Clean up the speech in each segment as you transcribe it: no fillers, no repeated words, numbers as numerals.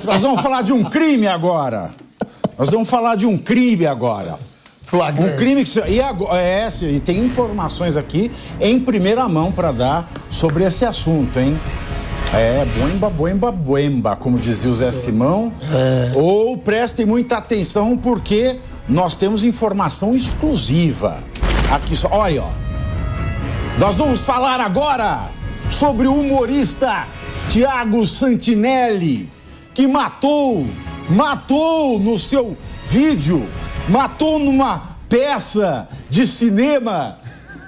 Nós vamos falar de um crime agora. Flagrante. Um crime que... E tem informações aqui em primeira mão para dar sobre esse assunto, hein? Boemba, como dizia o Zé Simão. Ou prestem muita atenção, porque nós temos informação exclusiva. Aqui só, olha, ó. Nós vamos falar agora sobre o humorista Thiago Santinelli, que matou no seu vídeo, matou numa peça de cinema,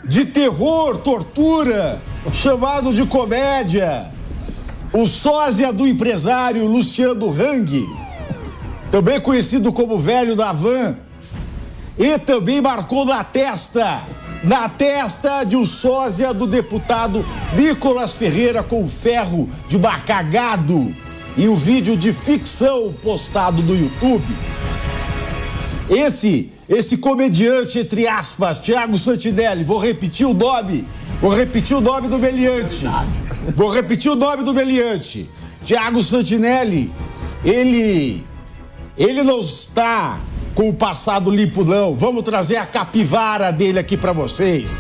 de terror, tortura, chamado de comédia, o sósia do empresário Luciano Hang, também conhecido como Velho da Van, e também marcou na testa de um sósia do deputado Nicolas Ferreira com ferro de macagado em um vídeo de ficção postado no YouTube. Esse comediante, entre aspas, Thiago Santinelli, vou repetir o nome do meliante. Thiago Santinelli, ele não está com o passado limpo, não. Vamos trazer a capivara dele aqui para vocês.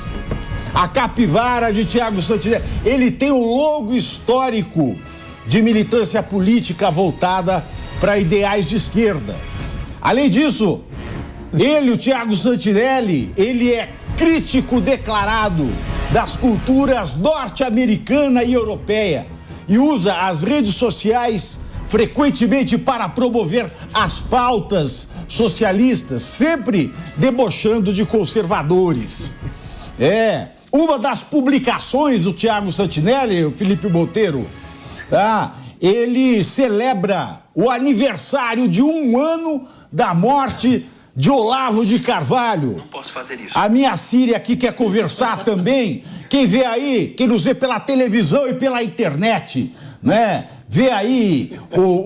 A capivara de Thiago Santinelli. Ele tem um longo histórico de militância política voltada para ideais de esquerda. Além disso, o Thiago Santinelli, ele é crítico declarado das culturas norte-americana e europeia e usa as redes sociais frequentemente para promover as pautas socialistas, sempre debochando de conservadores. Uma das publicações do Thiago Santinelli, o Felipe Monteiro, ele celebra o aniversário de 1 ano da morte de Olavo de Carvalho. Não posso fazer isso. A minha Síria aqui quer conversar também. Quem vê aí, quem nos vê pela televisão e pela internet, né? Vê aí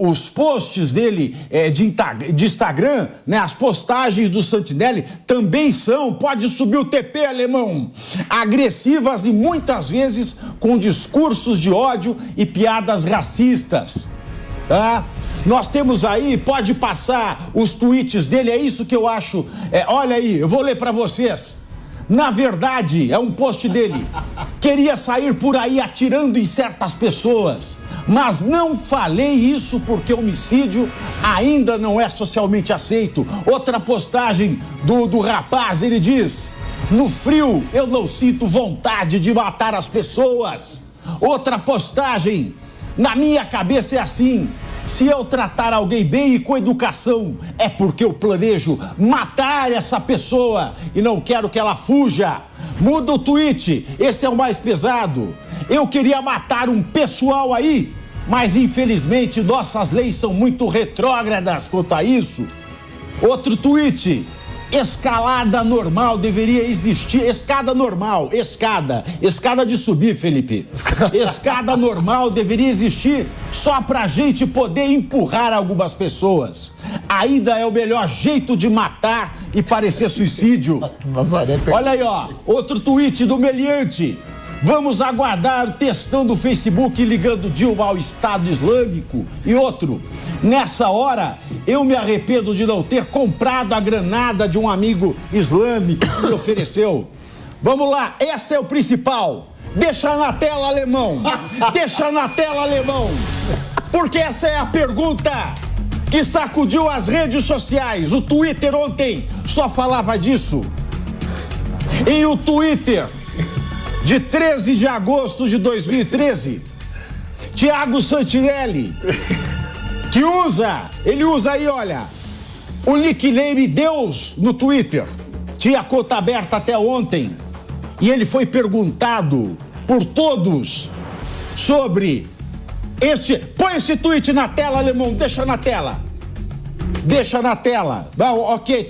os posts dele de Instagram, né? As postagens do Santinelli também são, pode subir o TP, alemão, agressivas e muitas vezes com discursos de ódio e piadas racistas, tá? Nós temos aí, pode passar os tweets dele, é isso que eu acho. Olha aí, eu vou ler para vocês. Na verdade, é um post dele. Queria sair por aí atirando em certas pessoas, mas não falei isso porque homicídio ainda não é socialmente aceito. Outra postagem do rapaz, ele diz: no frio eu não sinto vontade de matar as pessoas. Outra postagem: na minha cabeça é assim: se eu tratar alguém bem e com educação, é porque eu planejo matar essa pessoa e não quero que ela fuja. Muda o tweet, esse é o mais pesado. Eu queria matar um pessoal aí, mas infelizmente nossas leis são muito retrógradas quanto a isso. Outro tweet: escalada normal deveria existir. Escada normal, escada de subir, Felipe. Escada normal deveria existir só pra gente poder empurrar algumas pessoas. Ainda é o melhor jeito de matar e parecer suicídio. Olha aí, ó, outro tweet do meliante: vamos aguardar testando o Facebook e ligando Dilma ao Estado Islâmico. E outro: nessa hora eu me arrependo de não ter comprado a granada de um amigo islâmico que me ofereceu. Vamos lá, esse é o principal. Deixa na tela, alemão. Deixa na tela, alemão. Porque essa é a pergunta que sacudiu as redes sociais. O Twitter ontem só falava disso. Em o Twitter de 13 de agosto de 2013, Thiago Santinelli, ele usa aí, olha, o nickname Deus no Twitter. Tinha conta aberta até ontem. E ele foi perguntado por todos sobre põe esse tweet na tela, alemão, deixa na tela. Deixa na tela. Ok,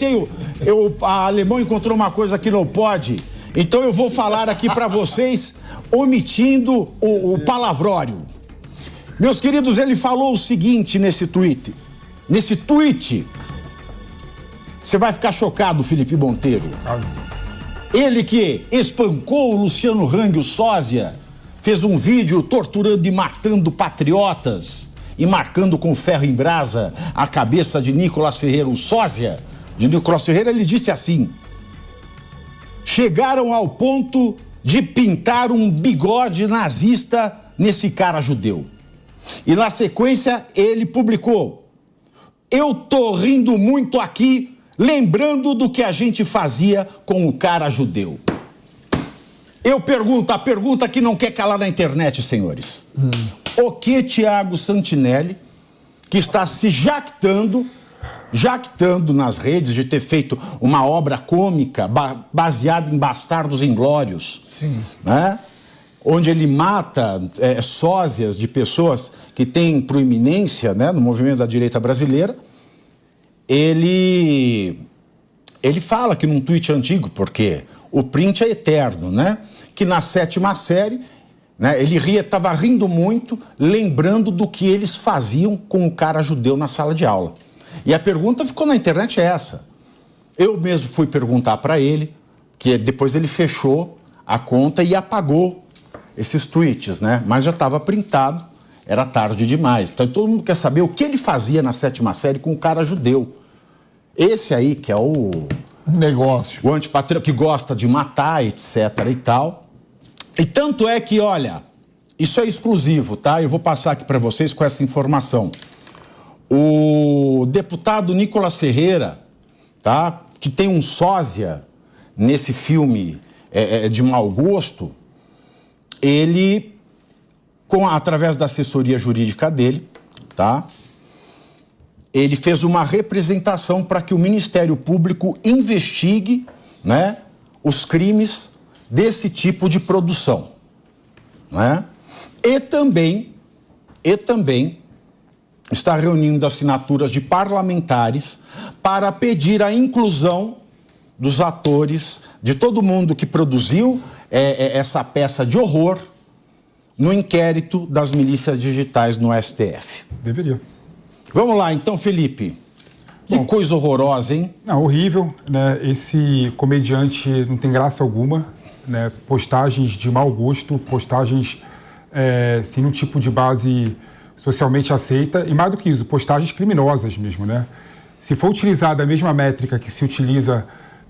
a alemão encontrou uma coisa que não pode. Então eu vou falar aqui para vocês, omitindo o palavrório. Meus queridos, ele falou o seguinte nesse tweet. Nesse tweet, você vai ficar chocado, Felipe Monteiro. Ele que espancou o Luciano Hang, o sósia, fez um vídeo torturando e matando patriotas e marcando com ferro em brasa a cabeça de Nicolas Ferreira, o sósia de Nicolas Ferreira, ele disse assim: chegaram ao ponto de pintar um bigode nazista nesse cara judeu. E na sequência ele publicou: eu tô rindo muito aqui, lembrando do que a gente fazia com o cara judeu. Eu pergunto, a pergunta que não quer calar na internet, senhores. O que Tiago Santinelli, que está se jactando nas redes de ter feito uma obra cômica baseada em Bastardos Inglórios, sim, né? Onde ele mata sósias de pessoas que têm proeminência, né, no movimento da direita brasileira, ele fala que num tweet antigo, porque o print é eterno, né, que na 7ª série, né, ele estava rindo muito, lembrando do que eles faziam com o cara judeu na sala de aula. E a pergunta ficou na internet essa. Eu mesmo fui perguntar para ele, que depois ele fechou a conta e apagou esses tweets, né? Mas já estava printado, era tarde demais. Então todo mundo quer saber o que ele fazia na 7ª série com o cara judeu. Esse aí que é o negócio, o antipatriota que gosta de matar, etc. e tal. E tanto é que, olha, isso é exclusivo, tá? Eu vou passar aqui para vocês com essa informação. O deputado Nicolas Ferreira, tá? Que tem um sósia nesse filme de mau gosto, ele, através da assessoria jurídica dele, tá? Ele fez uma representação para que o Ministério Público investigue, né, os crimes desse tipo de produção, né? E também está reunindo assinaturas de parlamentares para pedir a inclusão dos atores, de todo mundo que produziu essa peça de horror no inquérito das milícias digitais no STF. Deveria. Vamos lá, então, Felipe. Que coisa horrorosa, hein? Não, horrível, né? Esse comediante não tem graça alguma, né? Postagens de mau gosto, postagens sem nenhum tipo de base socialmente aceita e, mais do que isso, postagens criminosas mesmo, né? Se for utilizada a mesma métrica que se utiliza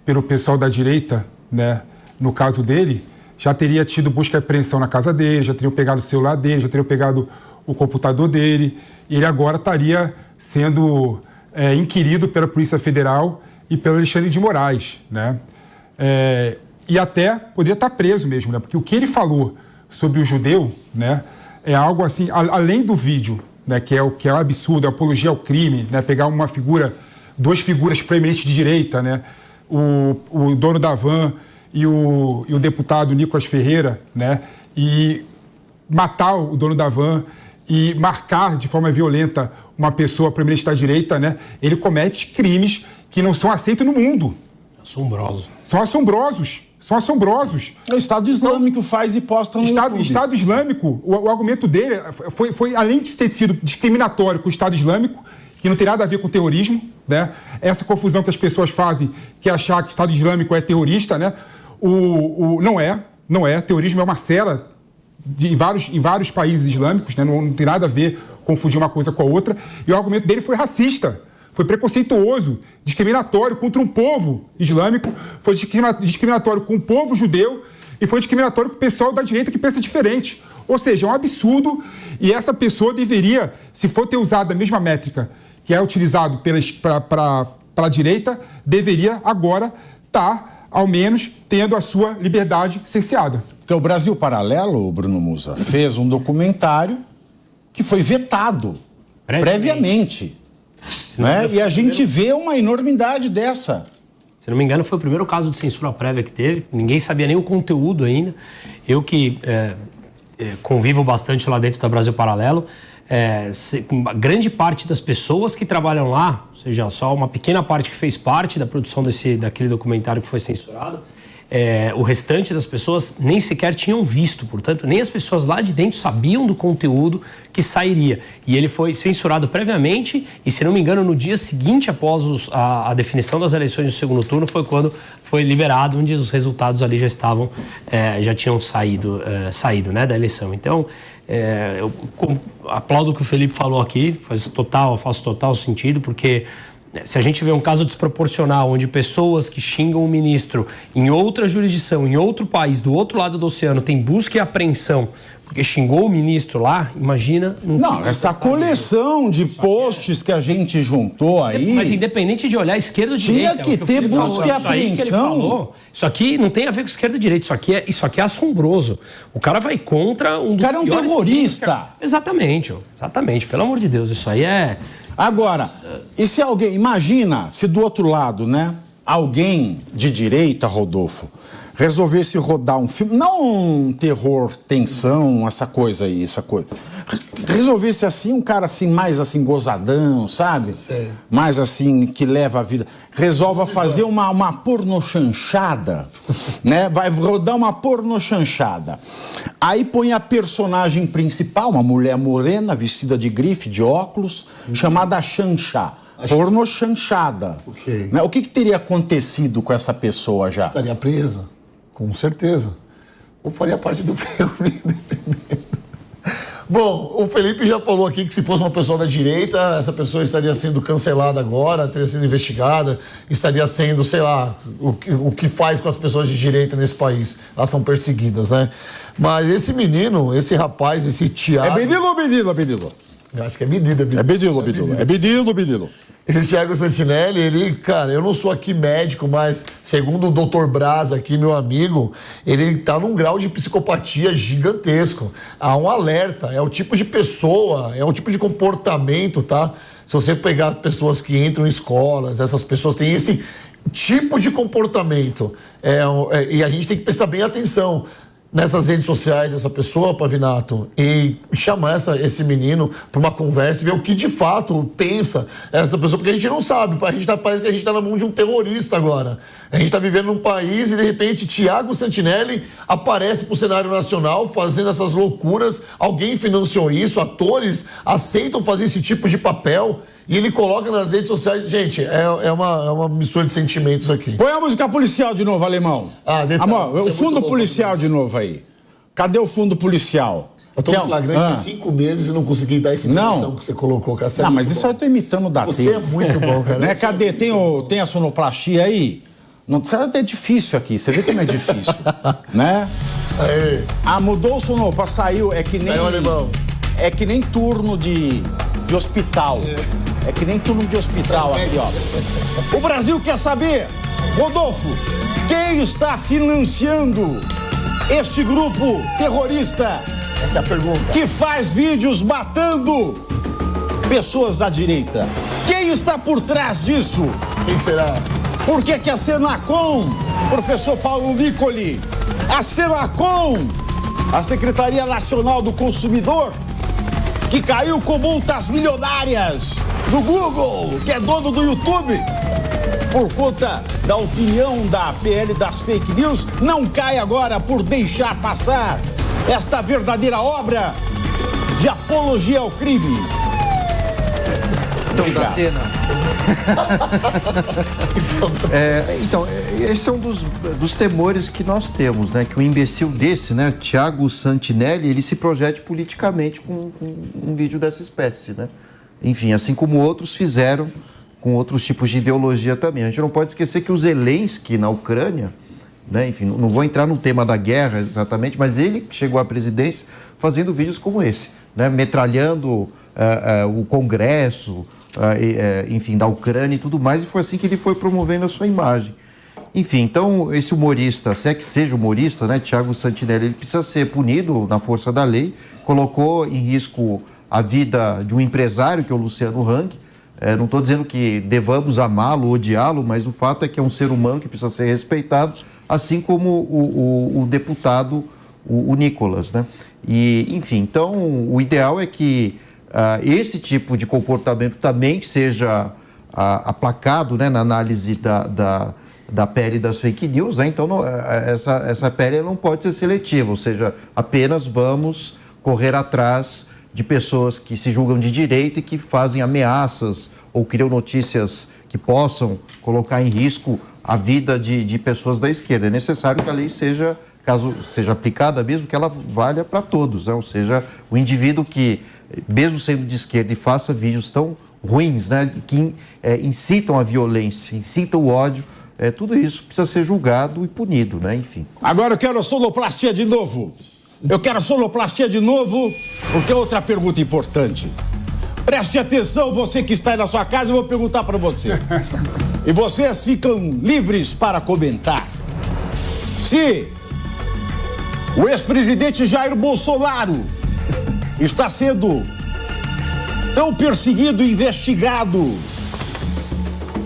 pelo pessoal da direita, né? No caso dele, já teria tido busca e apreensão na casa dele, já teriam pegado o celular dele, já teriam pegado o computador dele, e ele agora estaria sendo inquirido pela Polícia Federal e pelo Alexandre de Moraes, né? E até poderia estar preso mesmo, né? Porque o que ele falou sobre o judeu, né, é algo assim, além do vídeo, né, que é o absurdo, a apologia ao crime, né, pegar duas figuras proeminentes de direita, né, o dono da van e o deputado Nicolas Ferreira, né, e matar o dono da van e marcar de forma violenta uma pessoa proeminente da direita, né, ele comete crimes que não são aceitos no mundo. Assombroso. São assombrosos. São assombrosos. O Estado Islâmico faz e posta no YouTube. Estado Islâmico, o argumento dele foi, além de ter sido discriminatório com o Estado Islâmico, que não tem nada a ver com terrorismo, né? Essa confusão que as pessoas fazem, que é achar que o Estado Islâmico é terrorista, né? Não é. Terrorismo é uma cela em vários países islâmicos, né? Não tem nada a ver confundir uma coisa com a outra. E o argumento dele foi racista. Foi preconceituoso, discriminatório contra um povo islâmico, foi discriminatório com o povo judeu e foi discriminatório com o pessoal da direita que pensa diferente. Ou seja, é um absurdo e essa pessoa deveria, se for ter usado a mesma métrica que é utilizado para a direita, deveria agora estar, ao menos, tendo a sua liberdade cerceada. Porque o Brasil Paralelo, Bruno Musa, fez um documentário que foi vetado previamente. Né? E a gente vê uma enormidade dessa. Se não me engano, foi o primeiro caso de censura prévia que teve. Ninguém sabia nem o conteúdo ainda. Eu que convivo bastante lá dentro da Brasil Paralelo, a grande parte das pessoas que trabalham lá, ou seja, só uma pequena parte que fez parte da produção daquele documentário que foi censurado, o restante das pessoas nem sequer tinham visto, portanto, nem as pessoas lá de dentro sabiam do conteúdo que sairia. E ele foi censurado previamente e, se não me engano, no dia seguinte, após a definição das eleições do segundo turno, foi quando foi liberado, onde os resultados ali já tinham saído, né, da eleição. Então, Eu aplaudo o que o Felipe falou aqui, faz total sentido, porque se a gente vê um caso desproporcional, onde pessoas que xingam o ministro em outra jurisdição, em outro país, do outro lado do oceano, tem busca e apreensão porque xingou o ministro lá, imagina... Não, essa coleção de posts que a gente juntou aí... Mas independente de olhar esquerda ou direita... Tinha que ter busca e apreensão. Isso aqui não tem a ver com esquerda e direita, isso aqui é assombroso. O cara vai contra um dos piores... O cara é um terrorista. Exatamente, pelo amor de Deus, isso aí é... Agora, e se alguém... Imagina se do outro lado, né, alguém de direita, Rodolfo, resolvesse rodar um filme, não um terror, tensão, essa coisa. Resolvesse assim, um cara assim, mais assim, gozadão, sabe? Sério. Mais assim, que leva a vida. Resolva fazer uma pornochanchada, né? Vai rodar uma pornochanchada. Aí põe a personagem principal, uma mulher morena, vestida de grife, de óculos, chamada Chanchá. Pornochanchada. Okay. Né? O que teria acontecido com essa pessoa já? Estaria presa, com certeza. Ou faria parte do filme. Bom, o Felipe já falou aqui que se fosse uma pessoa da direita, essa pessoa estaria sendo cancelada agora, teria sido investigada, estaria sendo, sei lá, o que faz com as pessoas de direita nesse país. Elas são perseguidas, né? Mas esse menino, esse rapaz, esse Thiago... É Bedilo ou Bedilo? Eu acho que é medida. É Bedilo. Esse Thiago Santinelli, ele, cara, eu não sou aqui médico, mas segundo o Dr. Braz aqui, meu amigo, ele tá num grau de psicopatia gigantesco. Há um alerta, é o tipo de pessoa, é o tipo de comportamento, tá? Se você pegar pessoas que entram em escolas, essas pessoas têm esse tipo de comportamento. E a gente tem que prestar bem atenção nessas redes sociais dessa pessoa, Pavinato, e chamar esse menino para uma conversa e ver o que de fato pensa essa pessoa, porque a gente não sabe, parece que a gente está na mão de um terrorista agora. A gente está vivendo num país e de repente Thiago Santinelli aparece para o cenário nacional fazendo essas loucuras, alguém financiou isso, atores aceitam fazer esse tipo de papel e ele coloca nas redes sociais. Gente, é uma mistura de sentimentos aqui. Põe a música policial de novo, alemão. Amor, o fundo policial de novo aí. Cadê o fundo policial? Eu tô no flagrante há 5 meses e não consegui dar essa introdução que você colocou, cara. Não, mas isso aí eu tô imitando o Datena. Você é muito bom, cara. Né? Cadê? Tem a sonoplastia aí? Não, isso é difícil aqui, você vê como é difícil, né? Aí. Mudou o sonopla, saiu, é que nem... Saiu, alemão. É que nem turno de hospital. É que nem turno de hospital aqui, ó. O Brasil quer saber, Rodolfo, quem está financiando este grupo terrorista? Essa é a pergunta. Que faz vídeos matando pessoas da direita. Quem está por trás disso? Quem será? Por que a Senacom, professor Paulo Nicoli, a Senacom, a Secretaria Nacional do Consumidor, que caiu com multas milionárias do Google, que é dono do YouTube, por conta da opinião da PL das fake news, não cai agora por deixar passar esta verdadeira obra de apologia ao crime. Então, Datena. Esse é um dos temores que nós temos, né? Que um imbecil desse, né? Thiago Santinelli, ele se projete politicamente com um vídeo dessa espécie, né? Enfim, assim como outros fizeram com outros tipos de ideologia também. A gente não pode esquecer que o Zelensky na Ucrânia, né? Enfim, não vou entrar no tema da guerra exatamente, mas ele chegou à presidência fazendo vídeos como esse, né? Metralhando o Congresso, enfim, da Ucrânia e tudo mais, e foi assim que ele foi promovendo a sua imagem. Enfim, então, esse humorista, se é que seja humorista, né, Thiago Santinelli, ele precisa ser punido na força da lei, colocou em risco a vida de um empresário, que é o Luciano Hang. Não estou dizendo que devamos amá-lo ou odiá-lo, mas o fato é que é um ser humano que precisa ser respeitado, assim como o deputado, o Nicolas, né? E, enfim, então, o ideal é que esse tipo de comportamento também seja aplacado, né, na análise da PL das fake news, né? Então, essa PL não pode ser seletiva, ou seja, apenas vamos correr atrás de pessoas que se julgam de direita e que fazem ameaças ou criam notícias que possam colocar em risco a vida de pessoas da esquerda. É necessário que a lei seja caso seja aplicada mesmo, que ela valha para todos, né? Ou seja, o indivíduo que, mesmo sendo de esquerda e faça vídeos tão ruins, né, que incitam a violência, incitam o ódio, tudo isso precisa ser julgado e punido, né? Enfim. Agora eu quero sonoplastia de novo. Porque outra pergunta importante. Preste atenção, você que está aí na sua casa, eu vou perguntar para você. E vocês ficam livres para comentar. Se o ex-presidente Jair Bolsonaro está sendo tão perseguido e investigado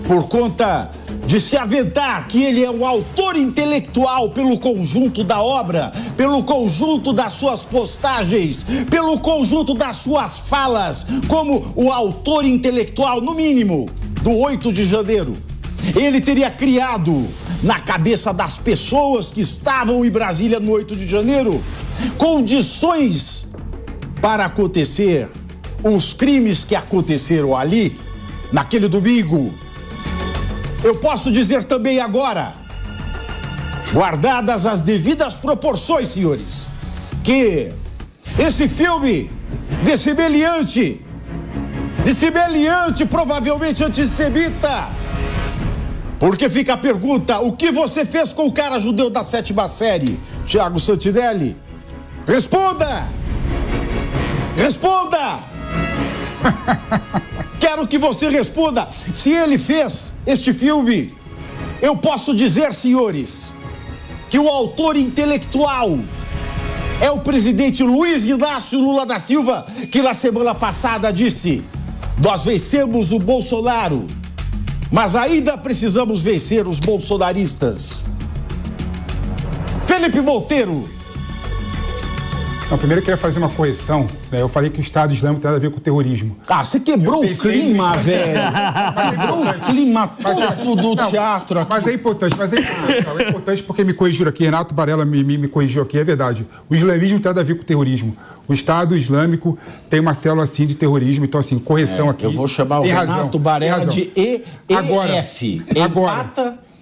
por conta de se aventar que ele é um autor intelectual pelo conjunto da obra, pelo conjunto das suas postagens, pelo conjunto das suas falas, como o autor intelectual, no mínimo, do 8 de janeiro. Ele teria criado na cabeça das pessoas que estavam em Brasília no 8 de janeiro condições para acontecer os crimes que aconteceram ali, naquele domingo. Eu posso dizer também agora, guardadas as devidas proporções, senhores, que esse filme de semelhante, provavelmente antissemita, porque fica a pergunta, o que você fez com o cara judeu da 7ª série, Thiago Santinelli? Responda! Quero que você responda. Se ele fez este filme, eu posso dizer, senhores, que o autor intelectual é o presidente Luiz Inácio Lula da Silva, que na semana passada disse: nós vencemos o Bolsonaro, mas ainda precisamos vencer os bolsonaristas. Felipe Monteiro. Não, primeiro eu queria fazer uma correção, né? Eu falei que o Estado Islâmico tem nada a ver com o terrorismo. Ah, você quebrou o clima, velho. Quebrou o clima todo do teatro aqui. Mas é importante, é importante porque me corrigiram aqui, Renato Barella me corrigiu aqui, é verdade. O islamismo tem nada a ver com o terrorismo. O Estado Islâmico tem uma célula assim de terrorismo, então assim, correção aqui. Eu vou chamar o Renato Barella de EF.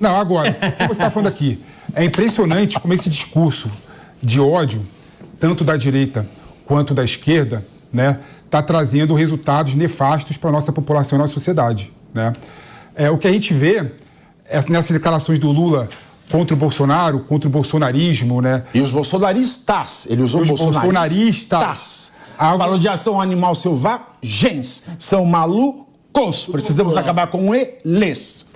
Agora, o que você está falando aqui? É impressionante como esse discurso de ódio, tanto da direita quanto da esquerda, né, está trazendo resultados nefastos para a nossa população e nossa sociedade, né? O que a gente vê nessas declarações do Lula contra o Bolsonaro, contra o bolsonarismo, né? E os bolsonaristas, ele usou bolsonaristas. Falou de ação animal selvagens, são malucos, precisamos acabar com eles.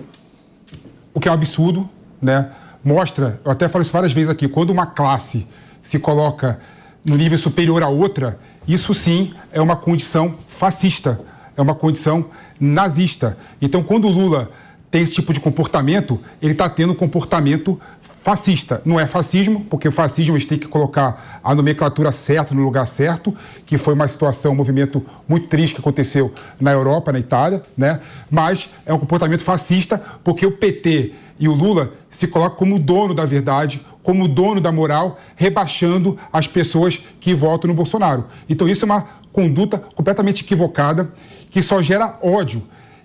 O que é um absurdo, né? Mostra, eu até falo isso várias vezes aqui, quando uma classe se coloca no nível superior à outra, isso sim é uma condição fascista, é uma condição nazista. Então, quando o Lula tem esse tipo de comportamento, ele está tendo um comportamento fascista. Não é fascismo, porque o fascismo a gente tem que colocar a nomenclatura certa no lugar certo, que foi uma situação, um movimento muito triste que aconteceu na Europa, na Itália, né? Mas é um comportamento fascista porque o PT e o Lula se colocam como dono da verdade, como dono da moral, rebaixando as pessoas que votam no Bolsonaro. Então isso é uma conduta completamente equivocada, que só gera ódio.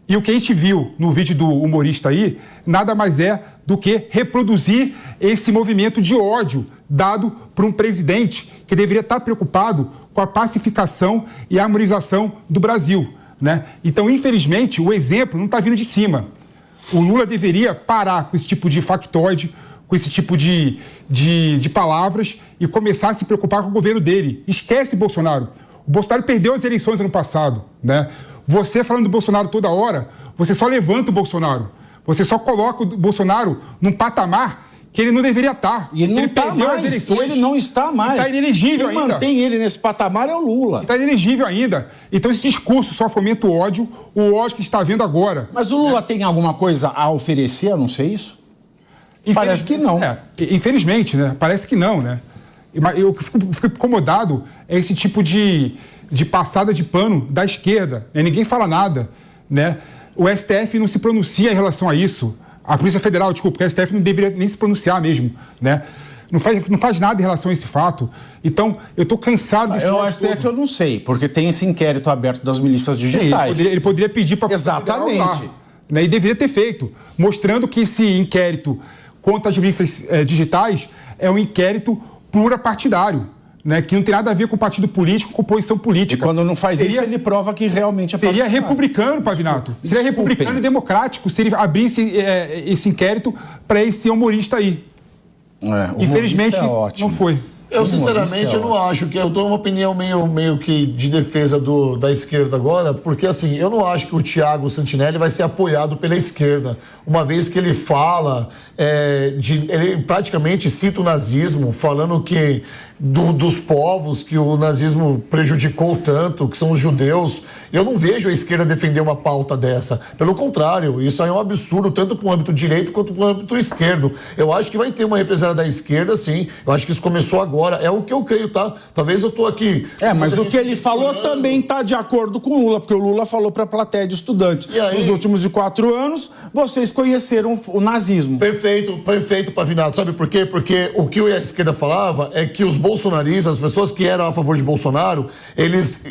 E o que a gente viu no vídeo do humorista aí, nada mais é do que reproduzir esse movimento de ódio dado por um presidente que deveria estar preocupado com a pacificação e a harmonização do Brasil, né? Então, infelizmente, o exemplo não está vindo de cima. O Lula deveria parar com esse tipo de factoide, com esse tipo de palavras e começar a se preocupar com o governo dele. Esquece Bolsonaro. O Bolsonaro perdeu as eleições ano passado, né? Você falando do Bolsonaro toda hora, você só levanta o Bolsonaro. Você só coloca o Bolsonaro num patamar que ele não deveria estar. E ele não está mais. Ele não está mais. Está inelegível ainda. Quem mantém ele nesse patamar é o Lula. Está inelegível ainda. Então esse discurso só fomenta o ódio que está vendo agora. Mas o Lula tem alguma coisa a oferecer, a não ser isso? Parece que não. Infelizmente, né? Parece que não, né? Eu fico incomodado é esse tipo de passada de pano da esquerda. Né? Ninguém fala nada, né? O STF não se pronuncia em relação a isso. A Polícia Federal, desculpa, o STF não deveria nem se pronunciar mesmo, né? Não faz nada em relação a esse fato. Então, eu estou cansado disso. O STF eu não sei, porque tem esse inquérito aberto das milícias digitais. Sim, ele poderia pedir para... Exatamente. Né? E deveria ter feito, mostrando que esse inquérito contra as milícias digitais é um inquérito pluripartidário, né, que não tem nada a ver com partido político, com posição política. E quando não faz isso, ele prova que realmente é seria republicano, Pavinato. Seria republicano e democrático se ele abrisse esse inquérito para esse humorista aí. Infelizmente, não foi. Eu, sinceramente, eu não acho que... Eu dou uma opinião meio que de defesa da esquerda agora, porque, assim, eu não acho que o Thiago Santinelli vai ser apoiado pela esquerda, uma vez que ele fala... ele praticamente cita o nazismo, falando que dos povos que o nazismo prejudicou tanto, que são os judeus. Eu não vejo a esquerda defender uma pauta dessa. Pelo contrário, isso aí é um absurdo, tanto para o âmbito direito quanto para o âmbito esquerdo. Eu acho que vai ter uma represália da esquerda, sim. Eu acho que isso começou agora. É o que eu creio, tá? Talvez eu tô aqui... mas o que ele falou também está de acordo com o Lula, porque o Lula falou para a plateia de estudantes. Nos últimos 4 anos, vocês conheceram o nazismo. Perfeito, Pavinato. Sabe por quê? Porque o que a esquerda falava é que os bolsonaristas, as pessoas que eram a favor de Bolsonaro, eles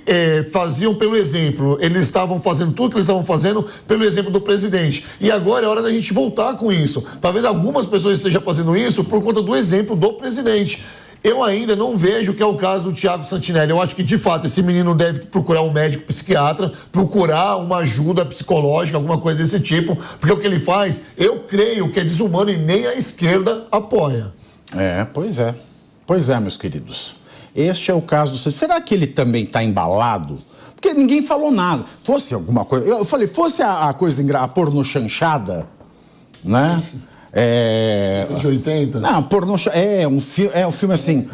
faziam pelo exemplo. Eles estavam fazendo tudo que eles estavam fazendo pelo exemplo do presidente. E agora é hora da gente voltar com isso. Talvez algumas pessoas estejam fazendo isso por conta do exemplo do presidente. Eu ainda não vejo que é o caso do Thiago Santinelli. Eu acho que, de fato, esse menino deve procurar um médico psiquiatra, procurar uma ajuda psicológica, alguma coisa desse tipo, porque o que ele faz, eu creio que é desumano e nem a esquerda apoia. Pois é. Pois é, meus queridos. Este é o caso do... Será que ele também está embalado? Porque ninguém falou nada. Fosse alguma coisa... Eu falei, fosse a coisa a porno chanchada, né? De 80? Não, porno... É um filme assim...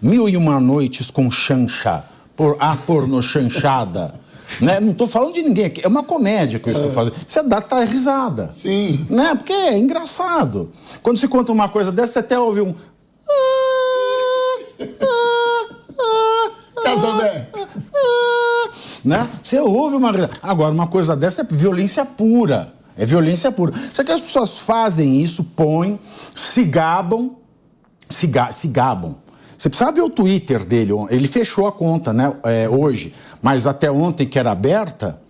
1001 Noites com Chancha. A porno chanchada. Né? Não estou falando de ninguém aqui. É uma comédia que eu estou fazendo. Você dá risada. Sim. Né? Porque é engraçado. Quando se conta uma coisa dessa, você até ouve um... Casabé. Né? Você ouve uma... Agora, uma coisa dessa é violência pura. É violência pura. Só que as pessoas fazem isso, põem, se gabam. Se gabam. Você precisa ver o Twitter dele. Ele fechou a conta, né? Hoje. Mas até ontem, que era aberta,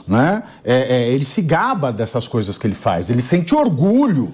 né? Ele se gaba dessas coisas que ele faz. Ele sente orgulho